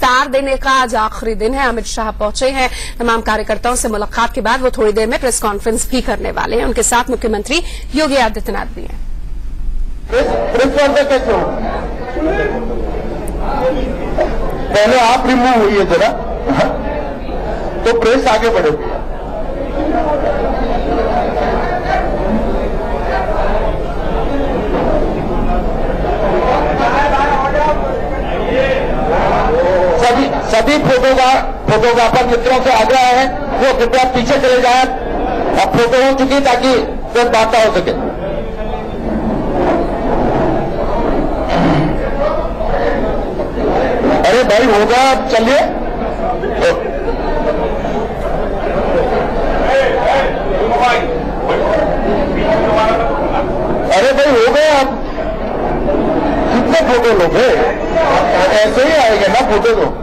विस्तार देने का आज आखिरी दिन है। अमित शाह पहुंचे हैं। तमाम कार्यकर्ताओं से मुलाकात के बाद वो थोड़ी देर में प्रेस कॉन्फ्रेंस भी करने वाले हैं। उनके साथ मुख्यमंत्री योगी आदित्यनाथ भी हैं। पहले आप रिमूव हुई जरा, तो प्रेस आगे बढ़ेगी। सभी फोटोग्राफर मित्रों से आग्रह है वो कृपया पीछे चले जाएं। अब फोटो हो चुकी ताकि तुरंत वार्ता हो सके। अरे भाई होगा, अब चलिए। अरे भाई हो गया, अब कितने फोटो लोगे? ऐसे ही आएंगे ना फोटो तो।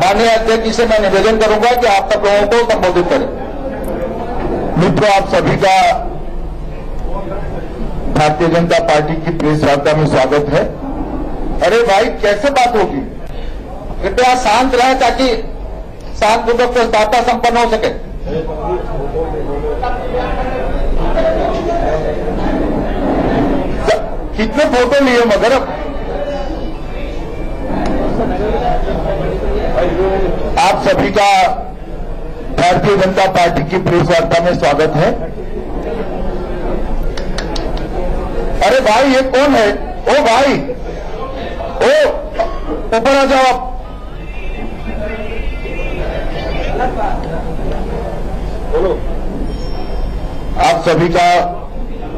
माननीय अध्यक्ष से मैं निवेदन करूंगा कि आप सब लोगों को संबोधित करें। मित्रों, आप सभी का भारतीय जनता पार्टी की प्रेस वार्ता में स्वागत है। अरे भाई कैसे बात होगी? कृपया शांत रहे ताकि शांतिपूर्वक प्रेस वार्ता संपन्न हो सके। कितने फोटो लिए मगर आप सभी का भारतीय जनता पार्टी की प्रेस वार्ता में स्वागत है। अरे भाई ये कौन है? ओ भाई, ओ ऊपर आ जाओ आप। आप सभी का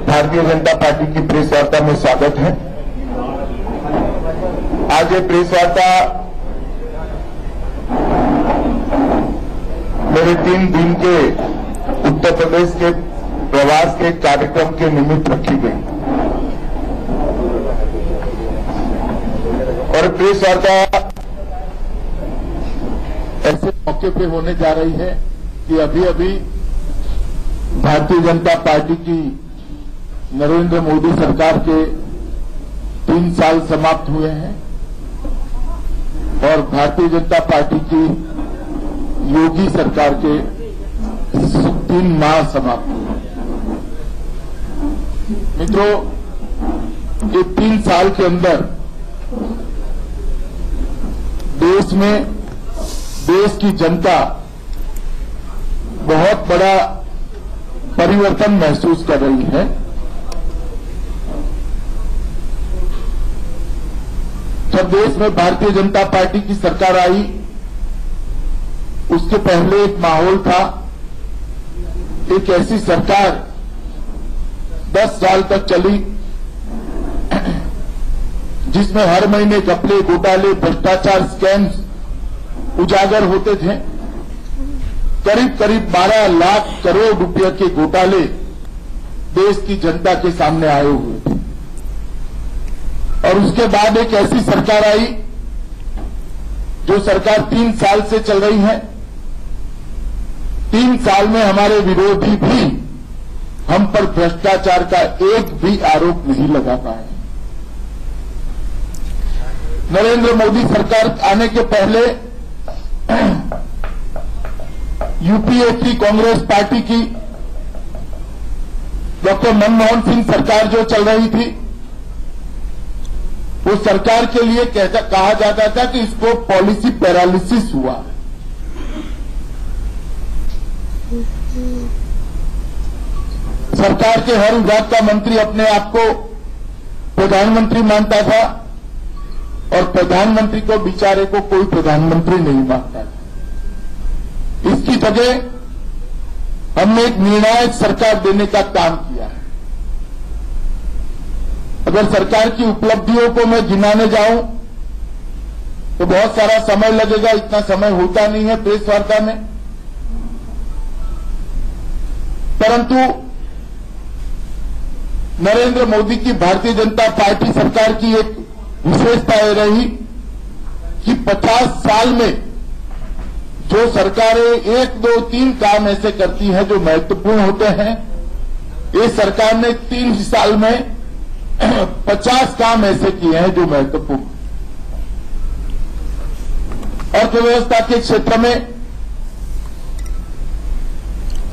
भारतीय जनता पार्टी की प्रेस वार्ता में स्वागत है। आज ये प्रेस वार्ता मेरे 3 दिन के उत्तर प्रदेश के प्रवास के कार्यक्रम के निमित्त रखी गई और प्रेस वार्ता ऐसे मौके पे होने जा रही है कि अभी अभी भारतीय जनता पार्टी की नरेंद्र मोदी सरकार के 3 साल समाप्त हुए हैं और भारतीय जनता पार्टी की योगी सरकार के 3 माह समाप्त हुए। मित्रों, ये 3 साल के अंदर देश में देश की जनता बहुत बड़ा परिवर्तन महसूस कर रही है। जब देश में भारतीय जनता पार्टी की सरकार आई, उसके पहले एक माहौल था, एक ऐसी सरकार 10 साल तक चली जिसमें हर महीने घपले, घोटाले, भ्रष्टाचार, स्कैम्स उजागर होते थे। करीब करीब 12 लाख करोड़ रुपए के घोटाले देश की जनता के सामने आए हुए थे। और उसके बाद एक ऐसी सरकार आई जो सरकार 3 साल से चल रही है। 3 साल में हमारे विरोधी भी हम पर भ्रष्टाचार का एक भी आरोप नहीं लगा पाए। नरेंद्र मोदी सरकार आने के पहले यूपीए की कांग्रेस पार्टी की डॉक्टर मनमोहन सिंह सरकार जो चल रही थी, वो सरकार के लिए कहा जाता था कि इसको पॉलिसी पैरालिसिस हुआ। सरकार के हर विभाग का मंत्री अपने आप को प्रधानमंत्री मानता था और प्रधानमंत्री को बेचारे को कोई प्रधानमंत्री नहीं मानता था। इसकी जगह हमने एक निर्णायक सरकार देने का काम किया है। अगर सरकार की उपलब्धियों को मैं गिनाने जाऊं तो बहुत सारा समय लगेगा, इतना समय होता नहीं है प्रेस वार्ता में। परंतु नरेंद्र मोदी की भारतीय जनता पार्टी सरकार की एक विशेषता यह रही कि 50 साल में जो सरकारें 1, 2, 3 काम ऐसे करती हैं जो महत्वपूर्ण होते हैं, ये सरकार ने 3 साल में 50 काम ऐसे किए हैं जो महत्वपूर्ण। अर्थव्यवस्था के क्षेत्र में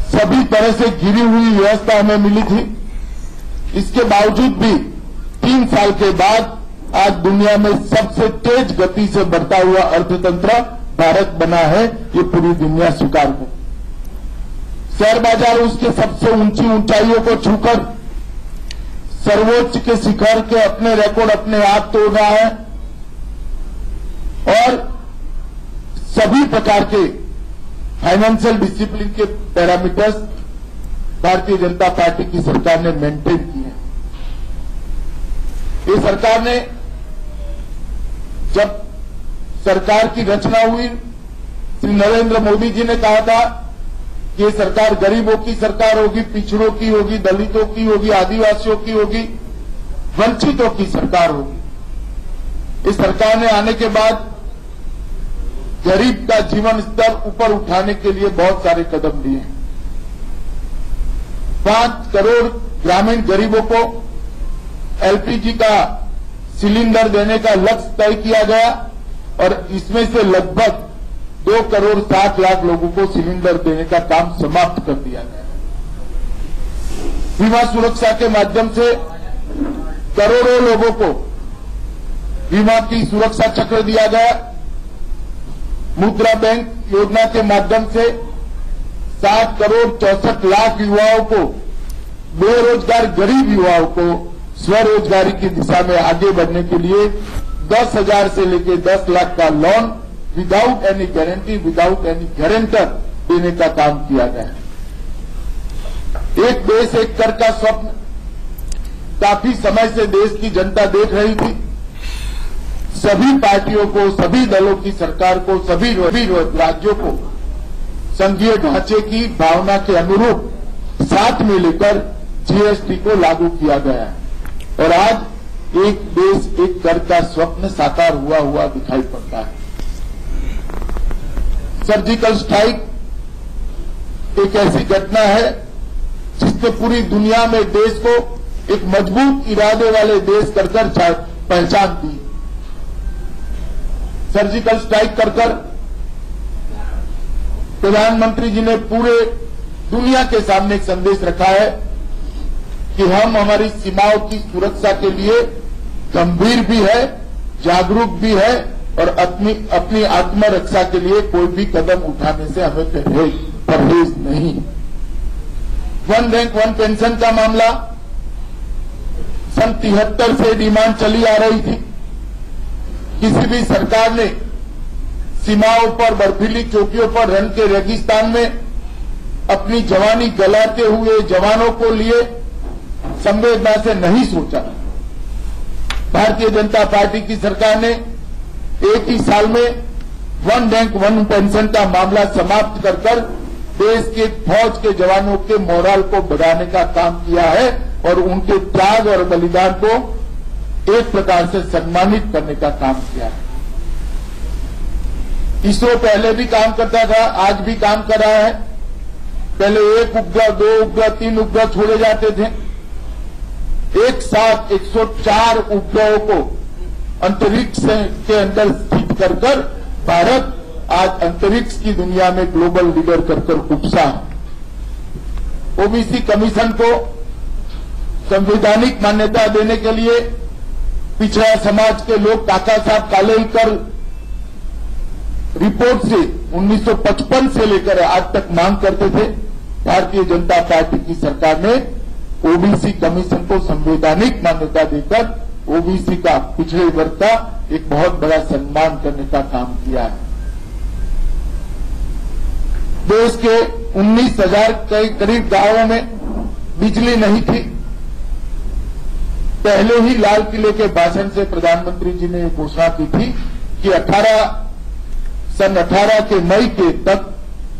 सभी तरह से गिरी हुई व्यवस्था हमें मिली थी। इसके बावजूद भी 3 साल के बाद आज दुनिया में सबसे तेज गति से बढ़ता हुआ अर्थतंत्र भारत बना है, ये पूरी दुनिया स्वीकार करे। शेयर बाजार उसके सबसे ऊंची ऊंचाइयों को छूकर सर्वोच्च के शिखर के अपने रिकॉर्ड अपने आप तोड़ रहा है और सभी प्रकार के फाइनेंशियल डिसिप्लिन के पैरामीटर्स भारतीय जनता पार्टी की सरकार ने मेंटेन किए हैं। ये सरकार ने, जब सरकार की रचना हुई, श्री नरेंद्र मोदी जी ने कहा था कि ये सरकार गरीबों की सरकार होगी, पिछड़ों की होगी, दलितों की होगी, आदिवासियों की होगी, वंचितों की सरकार होगी। इस सरकार ने आने के बाद गरीब का जीवन स्तर ऊपर उठाने के लिए बहुत सारे कदम लिए हैं। 5 करोड़ ग्रामीण गरीबों को एलपीजी का सिलेंडर देने का लक्ष्य तय किया गया और इसमें से लगभग 2 करोड़ 60 लाख लोगों को सिलेंडर देने का काम समाप्त कर दिया गया। बीमा सुरक्षा के माध्यम से करोड़ों लोगों को बीमा की सुरक्षा चक्र दिया गया। मुद्रा बैंक योजना के माध्यम से 7 करोड़ 64 लाख युवाओं को, बेरोजगार गरीब युवाओं को स्वरोजगारी की दिशा में आगे बढ़ने के लिए 10,000 से लेकर 10 लाख का loan without any guarantee, without any guarantor देने का काम किया गया। एक देश एक कर का स्वप्न काफी समय से देश की जनता देख रही थी। सभी पार्टियों को, सभी दलों की सरकार को, सभी राज्यों को संघीय ढांचे की भावना के अनुरूप साथ में लेकर जीएसटी को लागू किया गया है और आज एक देश एक कर का स्वप्न साकार हुआ दिखाई पड़ता है। सर्जिकल स्ट्राइक एक ऐसी घटना है जिसने पूरी दुनिया में देश को एक मजबूत इरादे वाले देश कर पहचान दी। सर्जिकल स्ट्राइक कर प्रधानमंत्री जी ने पूरे दुनिया के सामने एक संदेश रखा है कि हम हमारी सीमाओं की सुरक्षा के लिए गंभीर भी है, जागरूक भी है और अपनी आत्मरक्षा के लिए कोई भी कदम उठाने से हमें परहेज नहीं। 1 रैंक 1 पेंशन का मामला सन 73 से डिमांड चली आ रही थी। किसी भी सरकार ने सीमाओं पर, बर्फीली चौकियों पर, रण के रेगिस्तान में अपनी जवानी गलाते हुए जवानों को लिए संवेदना से नहीं सोचा। भारतीय जनता पार्टी की सरकार ने एक ही साल में 1 रैंक 1 पेंशन का मामला समाप्त कर देश के फौज के जवानों के मोराल को बढ़ाने का काम किया है और उनके त्याग और बलिदान को एक प्रकार से सम्मानित करने का काम किया है। इसरो पहले भी काम करता था, आज भी काम कर रहा है। पहले 1 उपग्रह, 2 उपग्रह, 3 उपग्रह छोड़े जाते थे। एक साथ 104 उपग्रहों को अंतरिक्ष के अंदर स्थित कर भारत आज अंतरिक्ष की दुनिया में ग्लोबल लीडर कर उपसा है। ओबीसी कमीशन को संवैधानिक मान्यता देने के लिए पिछड़ा समाज के लोग काका साहब कालेलकर रिपोर्ट से 1955 से लेकर आज तक मांग करते थे। भारतीय जनता पार्टी की सरकार ने ओबीसी कमीशन को संवैधानिक मान्यता देकर ओबीसी का, पिछड़े वर्ग का एक बहुत बड़ा सम्मान करने का काम किया है। देश के 19,000 के करीब गांवों में बिजली नहीं थी। पहले ही लाल किले के भाषण से प्रधानमंत्री जी ने घोषणा की थी कि सन 18 के मई के तक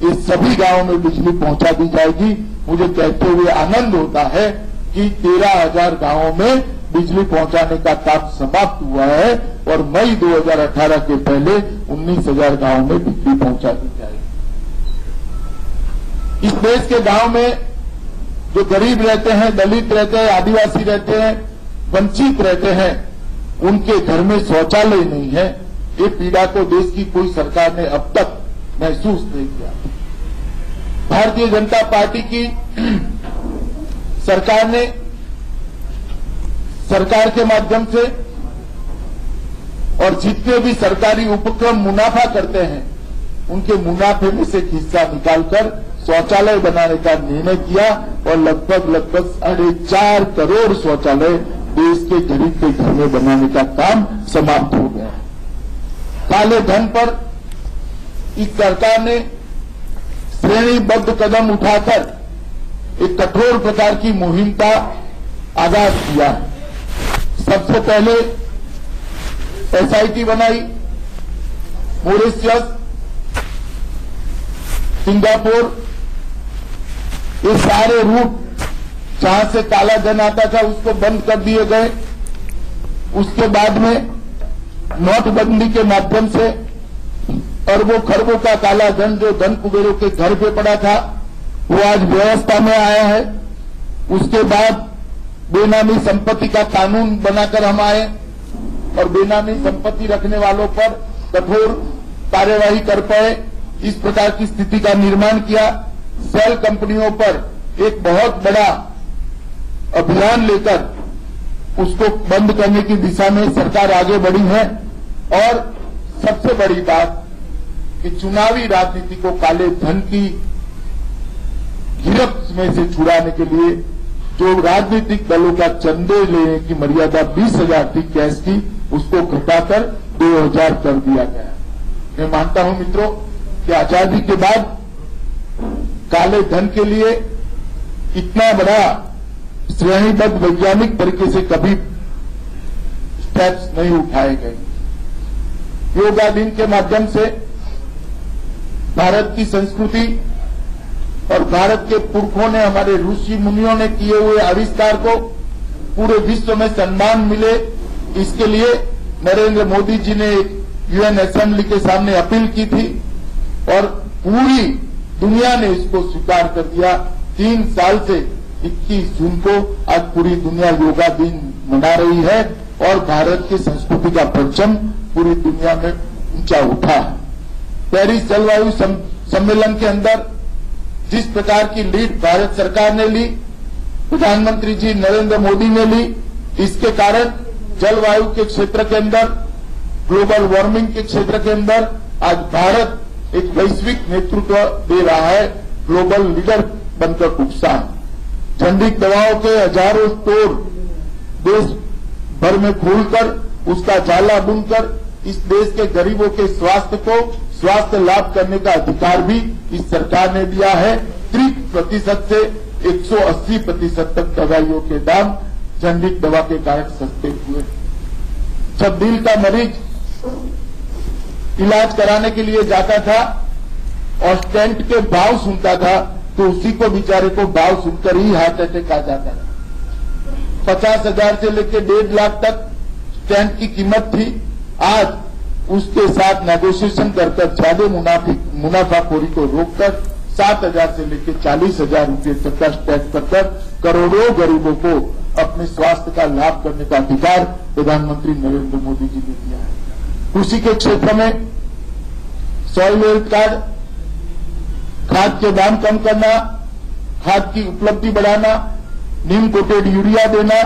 इस सभी गांवों में बिजली पहुंचा दी जाएगी। मुझे कहते हुए आनंद होता है कि 13,000 गांवों में बिजली पहुंचाने का काम समाप्त हुआ है और मई 2018 के पहले 19,000 गांवों में बिजली पहुंचा दी जाएगी। इस देश के गांव में जो गरीब रहते हैं, दलित रहते हैं, आदिवासी रहते हैं, वंचित रहते हैं, उनके घर में शौचालय नहीं है। ये पीड़ा को देश की कोई सरकार ने अब तक महसूस नहीं किया। भारतीय जनता पार्टी की सरकार ने सरकार के माध्यम से और जितने भी सरकारी उपक्रम मुनाफा करते हैं, उनके मुनाफे में से हिस्सा निकालकर शौचालय बनाने का निर्णय किया और लगभग 4.5 करोड़ शौचालय देश के गरीब के घर में बनाने का काम समाप्त हो गया। काले धन पर इस सरकार ने श्रेणीबद्ध कदम उठाकर एक कठोर प्रकार की मुहिम का आगाज किया। सबसे पहले एसआईटी बनाई। मॉरिशस, सिंगापुर, ये सारे रूट जहां से काला धन आता था उसको बंद कर दिए गए। उसके बाद में नोटबंदी के माध्यम से अरबों खरबों का काला धन जो धन कुबेरों के घर पे पड़ा था वो आज व्यवस्था में आया है। उसके बाद बेनामी संपत्ति का कानून बनाकर हम आए और बेनामी संपत्ति रखने वालों पर कठोर कार्यवाही कर पाए। इस प्रकार की स्थिति का निर्माण किया। सेल कंपनियों पर एक बहुत बड़ा अभियान लेकर उसको बंद करने की दिशा में सरकार आगे बढ़ी है। और सबसे बड़ी बात कि चुनावी राजनीति को काले धन की गिरफ्त में से छुड़ाने के लिए जो राजनीतिक दलों का चंदे लेने की मर्यादा 20,000 थी कैश की, उसको घटाकर 2,000 कर दिया गया। मैं मानता हूं मित्रों कि आजादी के बाद काले धन के लिए इतना बड़ा श्रेणीबद्ध वैज्ञानिक तरीके से कभी स्टेप्स नहीं उठाए गए। योगा दिन के माध्यम से भारत की संस्कृति और भारत के पुरखों ने, हमारे ऋषि मुनियों ने किए हुए आविष्कार को पूरे विश्व में सम्मान मिले, इसके लिए नरेंद्र मोदी जी ने एक यूएन असेंबली के सामने अपील की थी और पूरी दुनिया ने इसको स्वीकार कर दिया। 3 साल से 21 जून को आज पूरी दुनिया योगा दिन मना रही है और भारत की संस्कृति का परचम पूरी दुनिया में ऊंचा उठा है। पेरिस जलवायु सम्मेलन के अंदर जिस प्रकार की लीड भारत सरकार ने ली, प्रधानमंत्री जी नरेंद्र मोदी ने ली, इसके कारण जलवायु के क्षेत्र के अंदर, ग्लोबल वार्मिंग के क्षेत्र के अंदर आज भारत एक वैश्विक नेतृत्व दे रहा है, ग्लोबल लीडर बनकर उठा है। जेनेरिक दवाओं के हजारों स्टोर देश भर में खोलकर उसका जाला बुनकर इस देश के गरीबों के स्वास्थ्य लाभ करने का अधिकार भी इस सरकार ने दिया है। 30% से 180% तक दवाइयों के दाम जेनेरिक दवा के कारण सस्ते हुए। जब दिल का मरीज इलाज कराने के लिए जाता था और स्टेंट के भाव सुनता था तो उसी को बेचारे को भाव सुनकर ही हार्ट अटैक आ जाता था। 50,000 से लेकर 1.5 लाख तक स्टेंट की कीमत थी। आज उसके साथ नेगोशिएशन कर ज्यादा मुनाफाखोरी को रोककर 7,000 से लेकर 40,000 रुपये तक का स्टेंट कर करोड़ों गरीबों को अपने स्वास्थ्य का लाभ करने का अधिकार प्रधानमंत्री नरेंद्र मोदी जी ने दिया है। कृषि के क्षेत्र में सॉइल हेल्थ कार्ड, खाद के दाम कम करना, खाद की उपलब्धि बढ़ाना, नीम कोटेड यूरिया देना,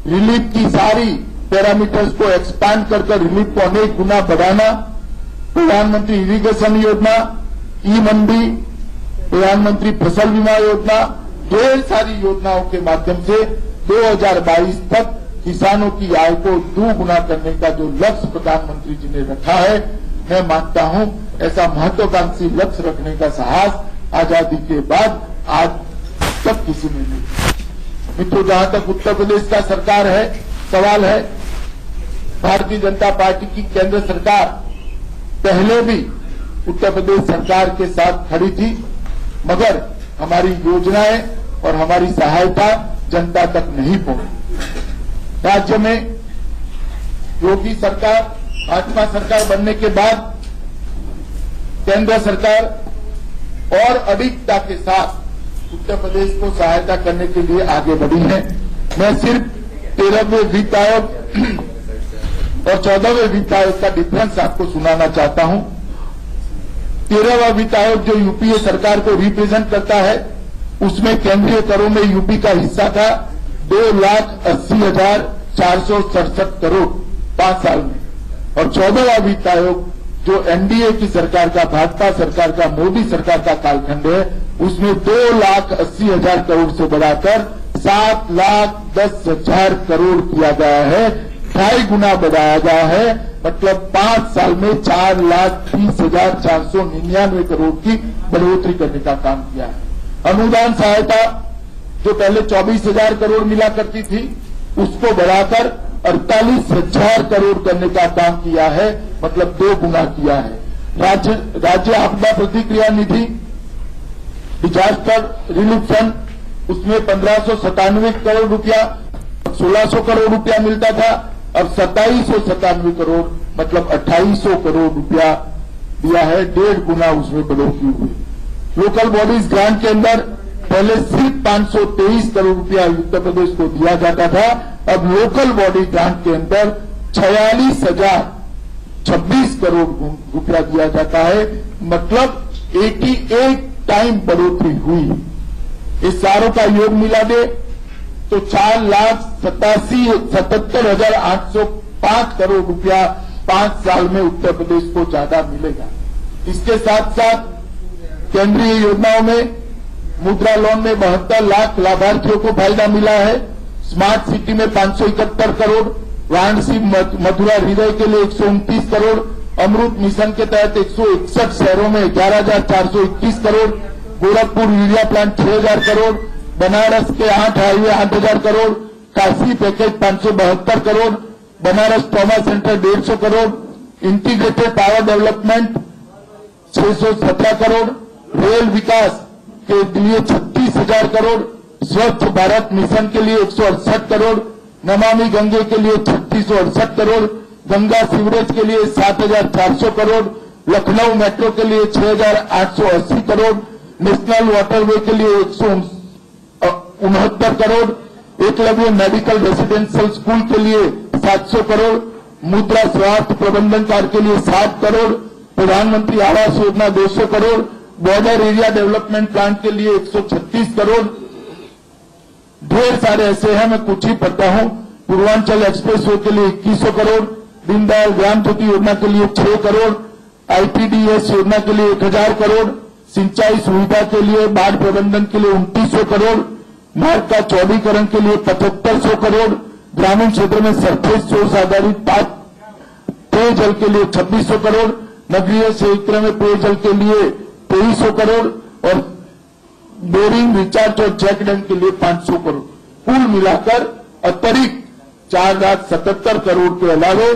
रिलीफ की सारी पैरामीटर्स को एक्सपांड कर रिलीफ को अनेक गुना बढ़ाना, प्रधानमंत्री इरिगेशन योजना, ई मंडी, प्रधानमंत्री फसल बीमा योजना, ढेर सारी योजनाओं के माध्यम से 2022 तक किसानों की आय को 2 गुना करने का जो लक्ष्य प्रधानमंत्री जी ने रखा है, मैं मानता हूं ऐसा महत्वाकांक्षी लक्ष्य रखने का साहस आजादी के बाद आज तक किसी ने नहीं। मित्रों, जहां तक उत्तर प्रदेश का सरकार है, सवाल है, भारतीय जनता पार्टी की केंद्र सरकार पहले भी उत्तर प्रदेश सरकार के साथ खड़ी थी, मगर हमारी योजनाएं और हमारी सहायता जनता तक नहीं पहुंची। राज्य में योगी सरकार, भाजपा सरकार बनने के बाद केंद्र सरकार और अडिगता के साथ उत्तर प्रदेश को सहायता करने के लिए आगे बढ़ी है। मैं सिर्फ 13वें वित्त आयोग और 14वें वित्त आयोग का डिफरेंस आपको सुनाना चाहता हूं। 13वां वित्त आयोग जो यूपीए सरकार को रिप्रेजेंट करता है, उसमें केंद्रीय करों में यूपी का हिस्सा था 2,80,467 करोड़ 5 साल में, और 14वां वित्त आयोग जो एनडीए की सरकार का, भाजपा सरकार का, मोदी सरकार का कालखंड है, उसमें 2,80,000 करोड़ से बढ़ाकर 7,10,000 करोड़ किया गया है, 2.5 गुना बढ़ाया गया है। मतलब 5 साल में 4,30,499 करोड़ की बढ़ोतरी करने का काम किया है। अनुदान सहायता जो पहले 24,000 करोड़ मिला करती थी, उसको बढ़ाकर 48,000 करोड़ करने का काम किया है, मतलब 2 गुना किया है। राज्य आपदा प्रतिक्रिया निधि, डिजास्टर रिलीफ फंड, उसमें 1,597 करोड़ रुपया, 1,600 करोड़ रुपया मिलता था, अब 2,797 करोड़ मतलब 2,800 करोड़ रुपया दिया है, 1.5 गुना उसमें बढ़ोतरी हुई। लोकल बॉडीज ग्रांट के अंदर पहले सिर्फ 523 करोड़ रुपया उत्तर प्रदेश को दिया जाता था, अब लोकल बॉडी ग्रांट के अंदर 46,026 करोड़ रुपया दिया जाता है, मतलब 88 टाइम बढ़ोतरी हुई। इस सारों का योग मिला दे तो 4,77,805 करोड़ रुपया 5 साल में उत्तर प्रदेश को ज्यादा मिलेगा। इसके साथ साथ केंद्रीय योजनाओं में मुद्रा लोन में 72 लाख लाभार्थियों को फायदा मिला है। स्मार्ट सिटी में 571 करोड़, वाराणसी मथुरा हृदय के लिए 129 करोड़, अमृत मिशन के तहत 161 शहरों में 11,421 करोड़, गोरखपुर यूरिया प्लांट 6,000 करोड़, बनारस के 8 highway 8,000 crore, Kashi package 572 crore, Banaras trauma centre 150 crore, integrated power development 617 crore, rail विकास के लिए 36,000 करोड़, स्वच्छ भारत मिशन के लिए 168 करोड़, नमामि गंगे के लिए 368 करोड़, गंगा सीवरेज के लिए 7,400 करोड़, लखनऊ मेट्रो के लिए 6,880 करोड़, नेशनल वाटरवे के लिए 169 crore, Eklavya medical residential school के लिए 700 करोड़, मुद्रा स्वास्थ्य प्रबंधन कार्य के लिए 60 करोड़, प्रधानमंत्री Awas Yojana 200 crore, border area development plan के लिए 136 करोड़। ढेर सारे ऐसे हैं, मैं कुछ ही पढ़ता हूं। पूर्वांचल एक्सप्रेस वे के लिए 2100 करोड़, दीनदयाल ग्राम ज्योति योजना के लिए 6 करोड़, आईपीडीएस योजना के लिए 1,000 करोड़, सिंचाई सुविधा के लिए, बाढ़ प्रबंधन के लिए 2,900 करोड़, मार्ग का चौड़ीकरण के लिए 7,500 करोड़, ग्रामीण क्षेत्र में सरफेस सोर्स आधारित पेयजल के लिए 2,600 करोड़, नगरीय क्षेत्र में पेयजल के लिए 2,300 करोड़ और बोरिंग रिचार्ज और चेक डैम के लिए 500 करोड़। कुल मिलाकर अतिरिक्त 4,77 करोड़ के अलावे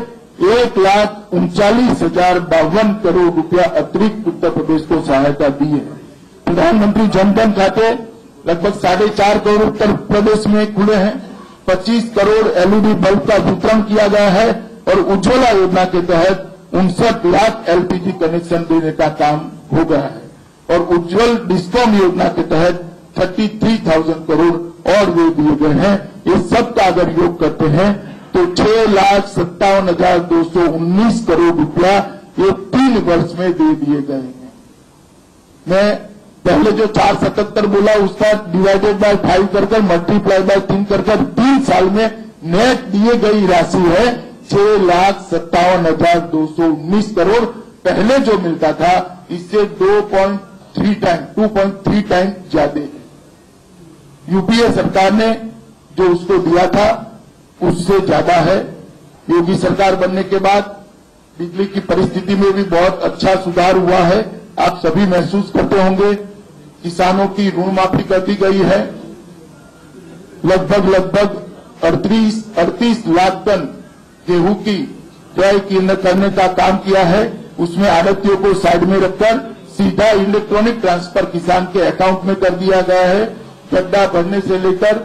1,39,052 करोड़ रुपया अतिरिक्त उत्तर प्रदेश को सहायता दी है। प्रधानमंत्री जनधन खाते लगभग 4.5 करोड़ उत्तर प्रदेश में खुले हैं, 25 करोड़ एलईडी बल्ब का वितरण किया गया है और उज्ज्वला योजना के तहत 59 लाख एलपीजी कनेक्शन देने का काम हो गया है और उज्ज्वल डिस्कॉम योजना के तहत 33,000 करोड़ और वे दिए गए हैं। ये सब का अगर योग करते हैं तो 6,57,219 करोड़ रुपया ये 3 वर्ष में दे दिए गए हैं। मैं पहले जो 477 बोला उसका डिवाइडेड बाय 5 कर मल्टीप्लाई बाय 3 कर 3 साल में नेट दिए गई राशि है 6,57,219 करोड़। पहले जो मिलता था इससे 2.3 टाइम ज्यादा है। यूपीए सरकार ने जो उसको दिया था उससे ज्यादा है। योगी सरकार बनने के बाद बिजली की परिस्थिति में भी बहुत अच्छा सुधार हुआ है। आप सभी महसूस करते होंगे। किसानों की ऋण माफी कर दी गई है। लगभग 38 लाख टन गेहूं की क्रय करने का काम किया है। उसमें आढ़तियों को साइड में रखकर सीधा इलेक्ट्रॉनिक ट्रांसफर किसान के अकाउंट में कर दिया गया है। गड्ढा भरने से लेकर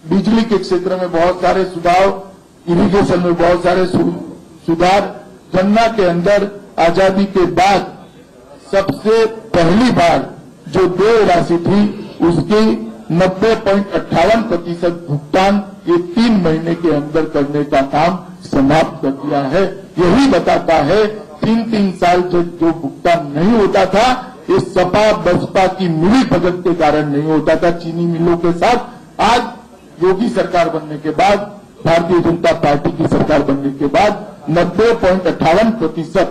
बिजली के क्षेत्र में बहुत सारे सुधार, इरिगेशन में बहुत सारे सुधार। गन्ना के अंदर आजादी के बाद सबसे पहली बार जो देय राशि थी उसकी 90.58% भुगतान ये 3 महीने के अंदर करने का काम समाप्त कर दिया है। यही बताता है 3 साल जो भुगतान नहीं होता था, ये सपा बसपा की मिली भगत के कारण नहीं होता था चीनी मिलों के साथ। आज योगी सरकार बनने के बाद, भारतीय जनता पार्टी की सरकार बनने के बाद 90.58%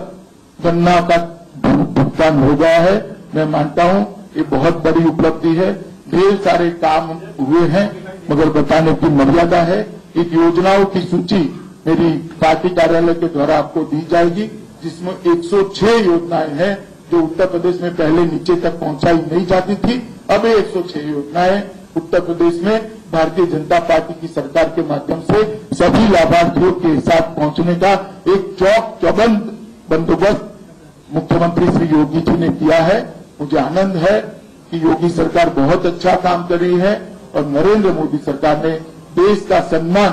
गन्ना का भुगतान हो गया है। मैं मानता हूं ये बहुत बड़ी उपलब्धि है। ढेर सारे काम हुए हैं मगर बताने की मर्यादा है। एक योजनाओं की सूची मेरी पार्टी कार्यालय के द्वारा आपको दी जाएगी, जिसमें 106 योजनाएं हैं जो उत्तर प्रदेश में पहले नीचे तक पहुंचाई नहीं जाती थी। अब ये 106 योजनाएं उत्तर प्रदेश में भारतीय जनता पार्टी की सरकार के माध्यम से सभी लाभार्थियों के साथ पहुंचने का एक चौक चौबंद बंदोबस्त मुख्यमंत्री श्री योगी जी ने किया है। मुझे आनंद है कि योगी सरकार बहुत अच्छा काम कर रही है और नरेंद्र मोदी सरकार ने देश का सम्मान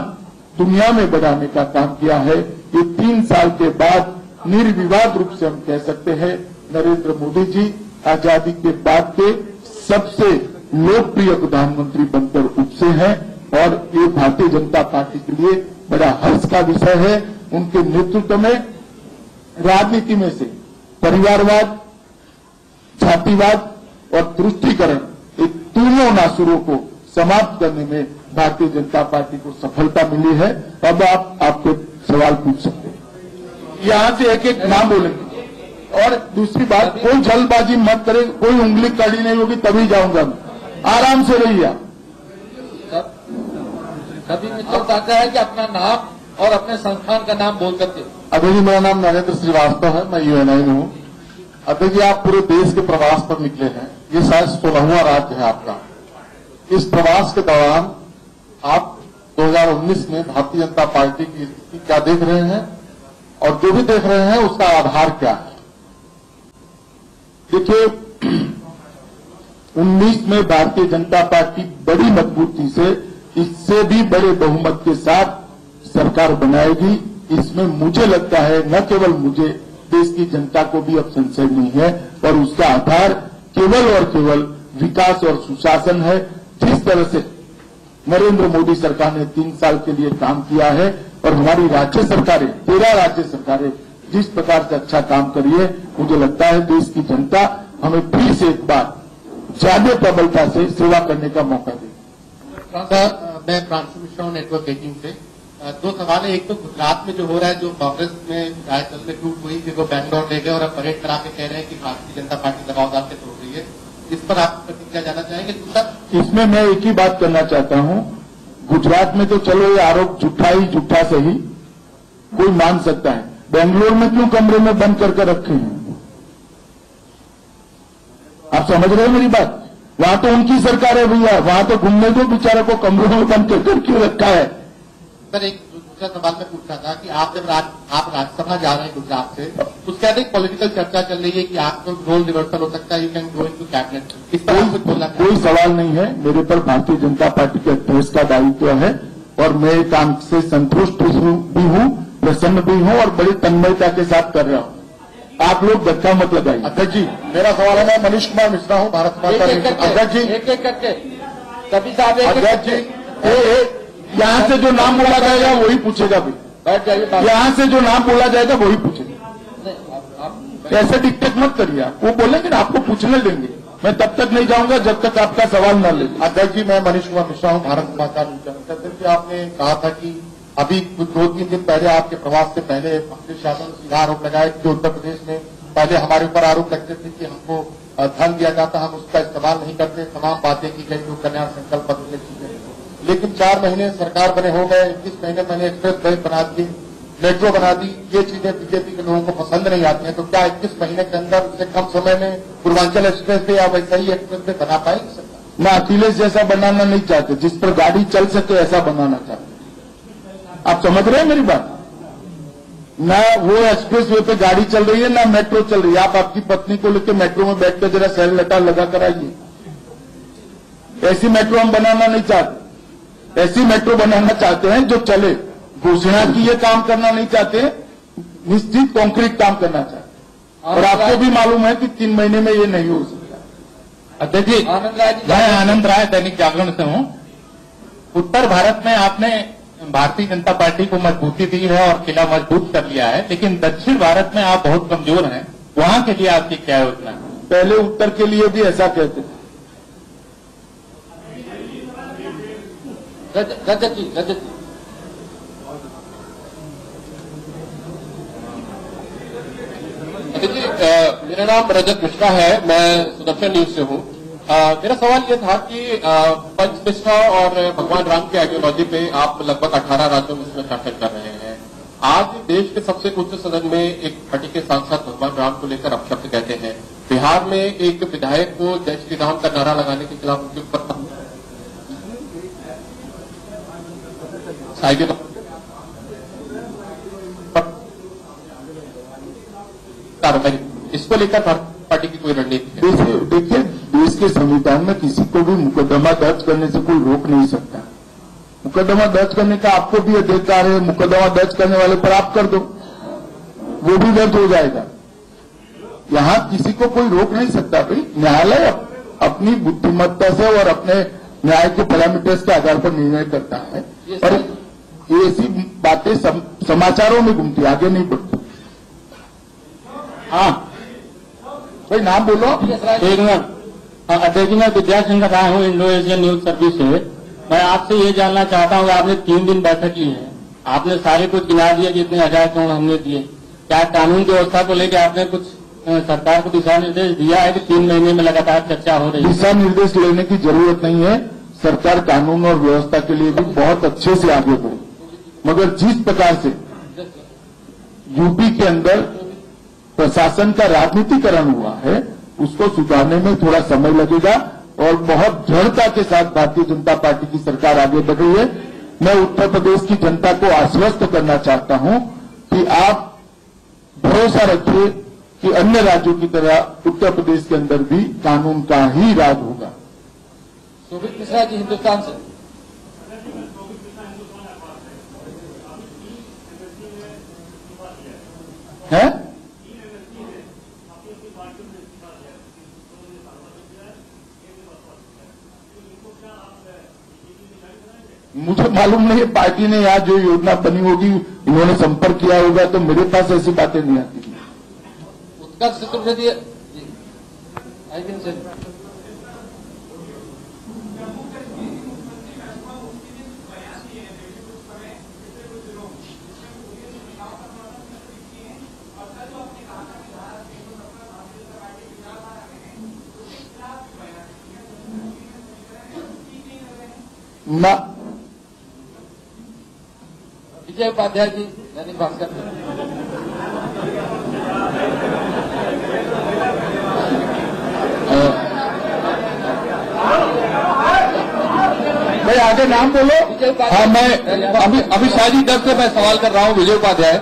दुनिया में बढ़ाने का काम किया है। ये 3 साल के बाद निर्विवाद रूप से हम कह सकते हैं नरेंद्र मोदी जी आजादी के बाद के सबसे लोकप्रिय प्रधानमंत्री बनकर उपसे हैं और ये भारतीय जनता पार्टी के लिए बड़ा हर्ष का विषय है। उनके नेतृत्व में राजनीति में से परिवारवाद, जातिवाद और तुष्टीकरण, ये तीनों नासुरों को समाप्त करने में भारतीय जनता पार्टी को सफलता मिली है। अब आप आपके सवाल पूछ सकते हैं, यहां से एक एक नाम बोलेंगे। और दूसरी बात, कोई जल्दबाजी मत करे, कोई उंगली कड़ी नहीं होगी तभी जाऊंगा मैं, आराम से रहिए। सभी मित्रों चाहता है कि अपना नाम और अपने संस्थान का नाम बोल सकते। अध्यक्ष जी, मेरा नाम नरेंद्र श्रीवास्तव है, मैं यूएनआई में हूँ। अध्यक्ष जी, आप पूरे देश के प्रवास पर निकले हैं, ये शायद 16वां राज्य है आपका। इस प्रवास के दौरान आप 2019 में भारतीय जनता पार्टी की स्थिति क्या देख रहे हैं और जो भी देख रहे हैं उसका आधार क्या है? देखिए, 19 में भारतीय जनता पार्टी बड़ी मजबूती से, इससे भी बड़े बहुमत के साथ सरकार बनाएगी। इसमें मुझे लगता है, न केवल मुझे, देश की जनता को भी अब संशय नहीं है और उसका आधार केवल और केवल विकास और सुशासन है। जिस तरह से नरेंद्र मोदी सरकार ने 3 साल के लिए काम किया है और हमारी राज्य सरकारें, 13 राज्य सरकारें जिस प्रकार से अच्छा काम करी है, मुझे लगता है देश की जनता हमें फिर से एक बार ज्यादा प्रबलता से सेवा करने का मौका देगी। मैं प्रांशु मिश्रा हूं, नेटवर्क 18 से। 2 सवाल है। एक तो गुजरात में जो हो रहा है, जो कांग्रेस में रायचल में टूट हुई, जिसको बैंगलोर ले गए और अब परेड करा के कह रहे हैं कि भारतीय जनता पार्टी दबाव डाल के तोड़ रही है, इस पर आप प्रतिक्रिया जाना चाहेंगे? दूसरा, इसमें मैं एक ही बात करना चाहता हूं, गुजरात में तो चलो ये आरोप झूठा ही झूठा सही कोई मान सकता है, बेंगलोर में क्यों कमरे में बंद करके रखे हैं? आप समझ रहे हो मेरी बात? वहां तो उनकी सरकार है भैया, वहां तो घूमने दो, बेचारे को कमरों में बंद कर क्यों रखा है? सर, एक दूसरा सवाल मैं पूछना था कि आप जब आप राज्यसभा जा रहे हैं गुजरात से, उसके बाद एक पॉलिटिकल चर्चा चल रही है कि आपको रोल रिवर्सल हो सकता है, you can go into cabinet. इस पर आप कुछ बोलना चाहिए? कोई सवाल नहीं है, मेरे पर भारतीय जनता पार्टी के अध्यक्ष का दायित्व है और मैं काम से संतुष्ट भी हूं, प्रसन्न भी हूं और बड़ी तन्मयता के साथ कर रहा हूं। आप लोग धक्का मत लगाइए। अध्यक्ष जी, मेरा सवाल है, मैं मनीष कुमार मिश्रा हूँ, भारत समाज पार्टी। अध्यक्ष जी, एक करके सभी साहब, अध्यक्ष जी, यहां से जो नाम बोला जाएगा वही पूछेगा भी, बैठ जाइए। यहां से जो नाम बोला जाएगा वही पूछेगा। ऐसे टिकटक मत करिए, आप वो बोलेंगे ना, आपको पूछने देंगे। मैं तब तक नहीं जाऊंगा जब तक आपका सवाल न ले। अध्यक्ष जी, मैं मनीष कुमार मिश्रा हूँ, भारत समाचार न्यूज। जी, आपने कहा था कि अभी कुछ 2-3 दिन पहले आपके प्रवास से पहले अखिलेश यादव ने सीधा आरोप लगाया कि उत्तर प्रदेश में पहले हमारे ऊपर आरोप लगते थे कि हमको धन दिया जाता, हम उसका इस्तेमाल नहीं करते, तमाम बातें की गई, जो कल्याण संकल्प पत्र में की गई। लेकिन 4 महीने सरकार बने हो गए, 21 महीने मैंने एक्सप्रेस वे बना दी, मेट्रो बना दी, ये चीजें बीजेपी के लोगों को पसंद नहीं आती हैं। तो क्या 21 महीने के अंदर उससे कम समय में पूर्वांचल एक्सप्रेस वे या वैसा ही एक्सप्रेस वे बना पाएगी सरकार? मैं अखिलेश जैसा बनाना नहीं चाहते, जिस पर गाड़ी चल सके ऐसा बनाना चाहते। आप समझ रहे हैं मेरी बात? ना वो एक्सप्रेस वे पे गाड़ी चल रही है, ना मेट्रो चल रही है। आप आपकी पत्नी को लेकर मेट्रो में बैठकर जरा सैर लटा लगा कर आइए। ऐसी मेट्रो हम बनाना नहीं चाहते, ऐसी मेट्रो बनाना चाहते हैं जो चले। घोषणा की ये काम करना नहीं चाहते, निश्चित कॉन्क्रीट काम करना चाहते हैं। और आपको भी मालूम है कि 3 महीने में ये नहीं हो सकता। अध्यक्ष जी, मैं आनंद राय दैनिक जागरण से हूँ। उत्तर भारत में आपने भारतीय जनता पार्टी को मजबूती दी है और किला मजबूत कर लिया है, लेकिन दक्षिण भारत में आप बहुत कमजोर हैं। वहां के लिए आपकी क्या योजना है? पहले उत्तर के लिए भी ऐसा कहते थे। रजत जी मेरा नाम रजत मिश्रा है, मैं सुदर्शन न्यूज से हूँ। मेरा सवाल ये था कि पंचनिष्ठा और भगवान राम की आइडियोलॉजी पे आप लगभग 18 राज्यों में इसमें शासन कर रहे हैं। आज देश के सबसे उच्च सदन में एक पार्टी के सांसद भगवान राम को लेकर अपशब्द कहते हैं। बिहार में एक विधायक को जय श्री राम का नारा लगाने के खिलाफ उनके ऊपर कार्रवाई, इसको लेकर पार्टी की कोई रणनीति है? देखिए, देश के संविधान में किसी को भी मुकदमा दर्ज करने से कोई रोक नहीं सकता। मुकदमा दर्ज करने का आपको भी अधिकार है। मुकदमा दर्ज करने वाले पर आप कर दो, वो भी दर्ज हो जाएगा। यहां किसी को कोई रोक नहीं सकता। भाई, न्यायालय अपनी बुद्धिमत्ता से और अपने न्याय के पैरामीटर्स के आधार पर निर्णय करता है, और ये ऐसी बातें समाचारों में घूमती, आगे नहीं बढ़ती। हाँ भाई, नाम बोलो। एक मिनट। अध्यक्ष जी, मैं विद्याशंकर राय हूँ, इंडो एशियन न्यूज सर्विस से। मैं आपसे ये जानना चाहता हूँ, आपने 3 दिन बैठक की है, आपने सारे कुछ गिना दिया जितने 1000 करोड़ हमने दिए। क्या कानून व्यवस्था को लेकर आपने कुछ सरकार को दिशा निर्देश दिया है कि 3 महीने में लगातार चर्चा हो रही है? दिशा निर्देश लेने की जरूरत नहीं है। सरकार कानून और व्यवस्था के लिए भी बहुत अच्छे से आगे बढ़ी, मगर जिस प्रकार से यूपी के अंदर प्रशासन का राजनीतिकरण हुआ है, उसको सुधारने में थोड़ा समय लगेगा, और बहुत दृढ़ता के साथ भारतीय जनता पार्टी की सरकार आगे बढ़ रही है। मैं उत्तर प्रदेश की जनता को आश्वस्त करना चाहता हूं कि आप भरोसा रखिए कि अन्य राज्यों की तरह उत्तर प्रदेश के अंदर भी कानून का ही राज होगा। शोभित मिश्रा जी, हिंदुस्तान से। है? मुझे मालूम नहीं है, पार्टी ने यहाँ जो योजना बनी होगी, इन्होंने संपर्क किया होगा, तो मेरे पास ऐसी बातें नहीं आती। उत्कर्ष चतुर्वेदी, ना विजय उपाध्याय जी, दैनिक भास्कर। भाई, आगे नाम बोलो। हाँ, मैं अभी शादी दर से मैं सवाल कर रहा हूँ, विजय उपाध्याय।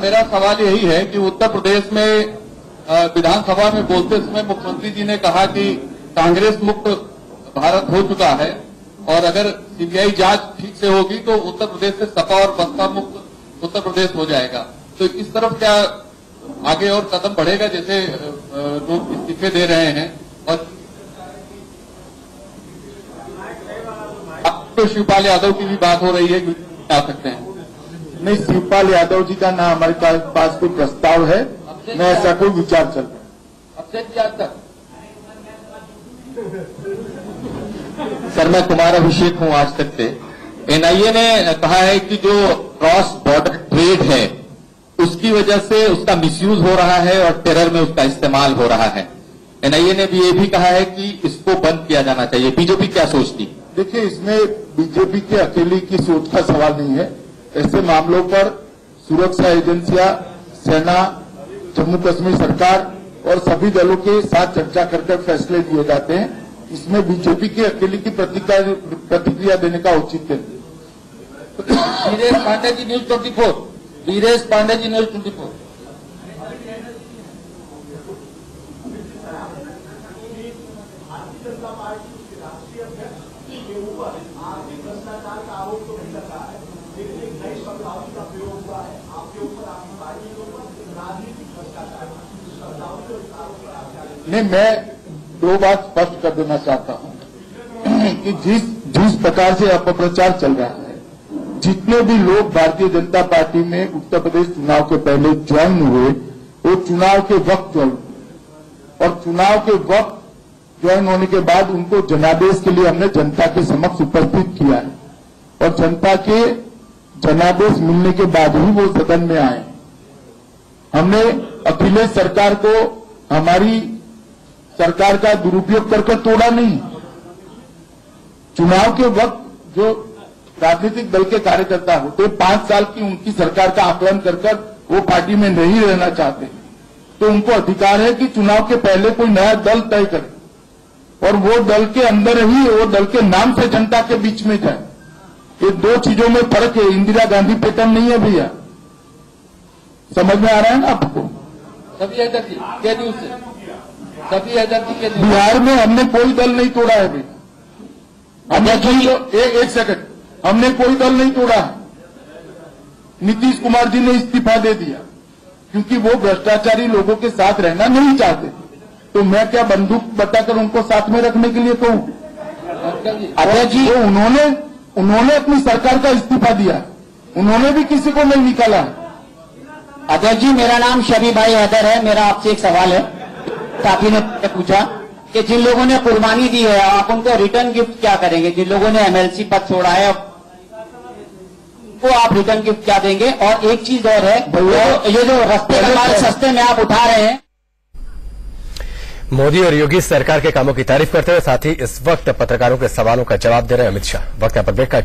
मेरा सवाल यही है कि उत्तर प्रदेश में विधानसभा में बोलते समय मुख्यमंत्री जी ने कहा कि कांग्रेस मुक्त भारत हो चुका है, और अगर सीबीआई जांच ठीक से होगी तो उत्तर प्रदेश से सपा और बसपा मुक्त उत्तर प्रदेश हो जाएगा। तो इस तरफ क्या आगे और कदम बढ़ेगा? जैसे लोग इस्तीफे दे रहे हैं, और तो शिवपाल यादव की भी बात हो रही है, आ सकते हैं? नहीं, शिवपाल यादव जी का ना हमारे पास कोई प्रस्ताव है, न ऐसा कोई विचार चल रहा है। अभिषेक जी, आज तक। सर, मैं कुमार अभिषेक हूँ, आज तक से। एनआईए ने कहा है कि जो क्रॉस बॉर्डर ट्रेड है उसकी वजह से उसका मिसयूज हो रहा है और टेरर में उसका इस्तेमाल हो रहा है। एनआईए ने भी ये भी कहा है कि इसको बंद किया जाना चाहिए। बीजेपी क्या सोचती? देखिए, इसमें बीजेपी के अकेले की सोच का सवाल नहीं है। ऐसे मामलों पर सुरक्षा एजेंसियां, सेना, जम्मू कश्मीर सरकार और सभी दलों के साथ चर्चा करके फैसले लिए जाते हैं। इसमें बीजेपी की अकेले की प्रतिक्रिया देने का औचित्य नहीं। वीरेश पांडे जी, न्यूज 24। वीरेश पांडे जी, न्यूज 24। नहीं, मैं दो बात स्पष्ट कर देना चाहता हूं कि जिस प्रकार से अपप्रचार चल रहा है, जितने भी लोग भारतीय जनता पार्टी में उत्तर प्रदेश चुनाव के पहले ज्वाइन हुए, वो चुनाव के वक्त ज्वाइन हुए और चुनाव के वक्त ज्वाइन होने के बाद उनको जनादेश के लिए हमने जनता के समक्ष उपस्थित किया है और जनता के जनादेश मिलने के बाद ही वो सदन में आए। हमने अखिलेश सरकार को हमारी सरकार का दुरुपयोग करके तोड़ा नहीं। चुनाव के वक्त जो राजनीतिक दल के कार्यकर्ता होते 5 साल की उनकी सरकार का आकलन कर वो पार्टी में नहीं रहना चाहते, तो उनको अधिकार है कि चुनाव के पहले कोई नया दल तय करे और वो दल के अंदर ही वो दल के नाम से जनता के बीच में जाए। ये दो चीजों में फर्क है, इंदिरा गांधी पैटर्न नहीं है भैया। समझ में आ रहा है ना आपको? सभी हैदर जी के न्यूज से, सभी हैदर जी के न्यूज। बिहार में हमने कोई दल नहीं तोड़ा है भैया। हमने एक सेकंड, हमने कोई दल नहीं तोड़ा। नीतीश कुमार जी ने इस्तीफा दे दिया क्योंकि वो भ्रष्टाचारी लोगों के साथ रहना नहीं चाहते, तो मैं क्या बंदूक बताकर उनको साथ में रखने के लिए कहूं? अध्यक्ष जी, उन्होंने अपनी सरकार का इस्तीफा दिया, उन्होंने भी किसी को नहीं निकाला। अध्यक्ष जी, मेरा नाम शबी भाई हैदर है। मेरा आपसे एक सवाल है। साथी ने पूछा कि जिन लोगों ने कुर्बानी दी है आप उनको रिटर्न गिफ्ट क्या करेंगे? जिन लोगों ने एमएलसी पद छोड़ा है वो आप रिटर्न गिफ्ट क्या देंगे? और एक चीज और है, ये जो रास्ते हमारे सस्ते में आप उठा रहे हैं। मोदी और योगी सरकार के कामों की तारीफ करते हुए साथ ही इस वक्त पत्रकारों के सवालों का जवाब दे रहे हैं अमित शाह। वक्त पर ब्रेक का